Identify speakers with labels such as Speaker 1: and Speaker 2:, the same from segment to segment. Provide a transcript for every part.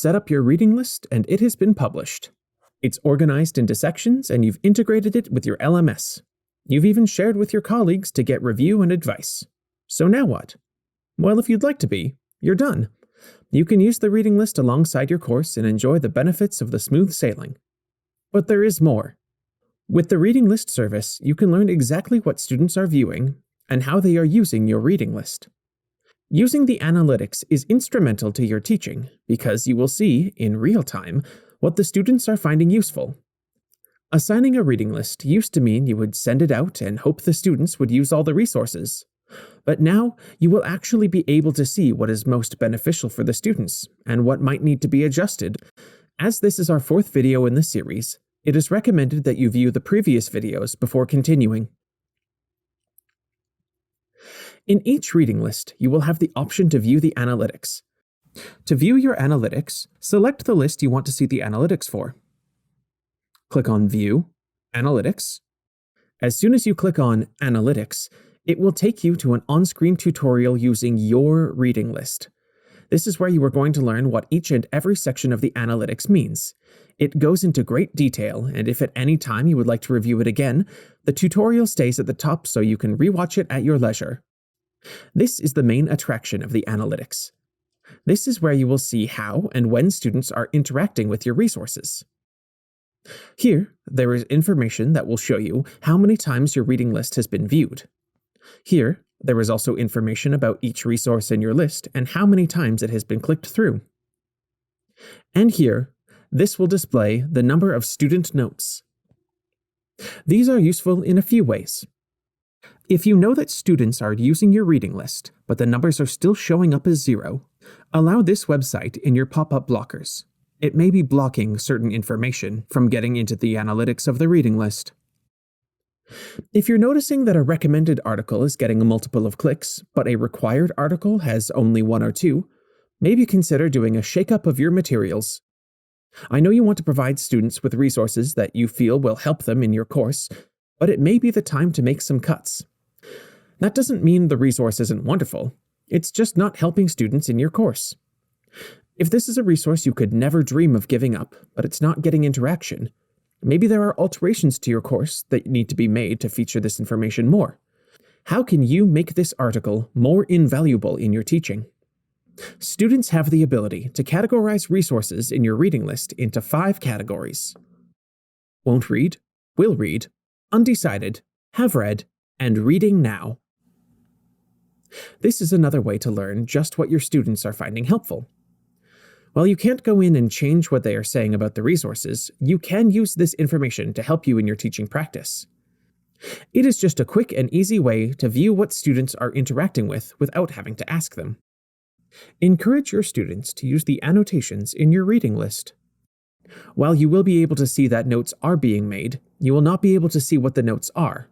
Speaker 1: set up your reading list and it has been published. It's organized into sections and you've integrated it with your LMS. You've even shared with your colleagues to get review and advice. So now what? Well, if you'd like to be, you're done. You can use the reading list alongside your course and enjoy the benefits of the smooth sailing. But there is more. With the reading list service, you can learn exactly what students are viewing and how they are using your reading list. Using the analytics is instrumental to your teaching because you will see, in real time, what the students are finding useful. Assigning a reading list used to mean you would send it out and hope the students would use all the resources. But now, you will actually be able to see what is most beneficial for the students and what might need to be adjusted. As this is our 4th video in this series, it is recommended that you view the previous videos before continuing. In each reading list, you will have the option to view the analytics. To view your analytics, select the list you want to see the analytics for. Click on View, Analytics. As soon as you click on Analytics, it will take you to an on-screen tutorial using your reading list. This is where you are going to learn what each and every section of the analytics means. It goes into great detail, and if at any time you would like to review it again, the tutorial stays at the top so you can rewatch it at your leisure. This is the main attraction of the analytics. This is where you will see how and when students are interacting with your resources. Here, there is information that will show you how many times your reading list has been viewed. Here, there is also information about each resource in your list and how many times it has been clicked through. And here, this will display the number of student notes. These are useful in a few ways. If you know that students are using your reading list, but the numbers are still showing up as 0, allow this website in your pop-up blockers. It may be blocking certain information from getting into the analytics of the reading list. If you're noticing that a recommended article is getting a multiple of clicks, but a required article has only 1 or 2, maybe consider doing a shakeup of your materials. I know you want to provide students with resources that you feel will help them in your course, but it may be the time to make some cuts. That doesn't mean the resource isn't wonderful, it's just not helping students in your course. If this is a resource you could never dream of giving up, but it's not getting interaction, maybe there are alterations to your course that need to be made to feature this information more. How can you make this article more invaluable in your teaching? Students have the ability to categorize resources in your reading list into 5 categories: won't read, will read, undecided, have read, and reading now. This is another way to learn just what your students are finding helpful. While you can't go in and change what they are saying about the resources, you can use this information to help you in your teaching practice. It is just a quick and easy way to view what students are interacting with without having to ask them. Encourage your students to use the annotations in your reading list. While you will be able to see that notes are being made, you will not be able to see what the notes are.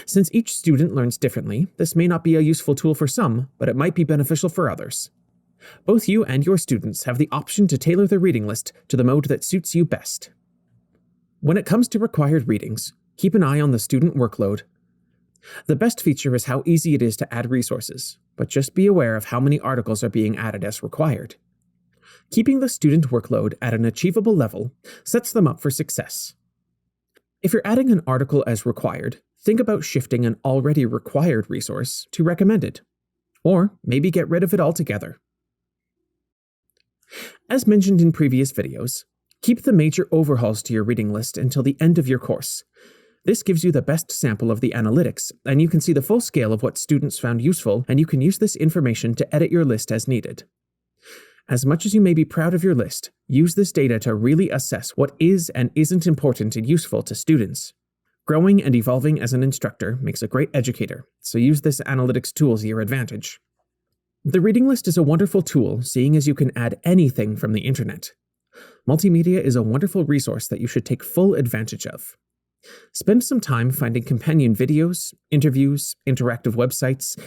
Speaker 1: Since each student learns differently, this may not be a useful tool for some, but it might be beneficial for others. Both you and your students have the option to tailor the reading list to the mode that suits you best. When it comes to required readings, keep an eye on the student workload. The best feature is how easy it is to add resources, but just be aware of how many articles are being added as required. Keeping the student workload at an achievable level sets them up for success. If you're adding an article as required, think about shifting an already required resource to recommended, or maybe get rid of it altogether. As mentioned in previous videos, keep the major overhauls to your reading list until the end of your course. This gives you the best sample of the analytics, and you can see the full scale of what students found useful, and you can use this information to edit your list as needed. As much as you may be proud of your list, use this data to really assess what is and isn't important and useful to students. Growing and evolving as an instructor makes a great educator, so use this analytics tool to your advantage. The reading list is a wonderful tool, seeing as you can add anything from the internet. Multimedia is a wonderful resource that you should take full advantage of. Spend some time finding companion videos, interviews, interactive websites,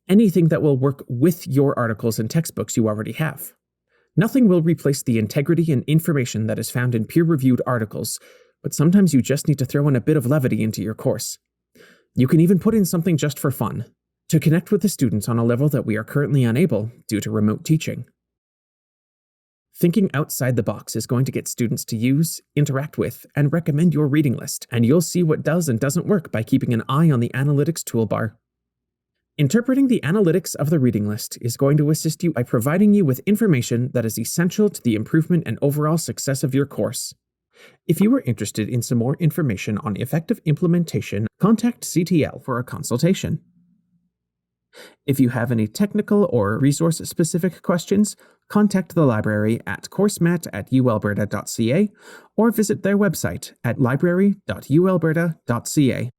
Speaker 1: anything that will work with your articles and textbooks you already have. Nothing will replace the integrity and information that is found in peer-reviewed articles, but sometimes you just need to throw in a bit of levity into your course. You can even put in something just for fun, to connect with the students on a level that we are currently unable due to remote teaching. Thinking outside the box is going to get students to use, interact with, and recommend your reading list, and you'll see what does and doesn't work by keeping an eye on the analytics toolbar. Interpreting the analytics of the reading list is going to assist you by providing you with information that is essential to the improvement and overall success of your course. If you are interested in some more information on effective implementation, contact CTL for a consultation. If you have any technical or resource-specific questions, contact the library at coursemat@ualberta.ca or visit their website at library.ualberta.ca.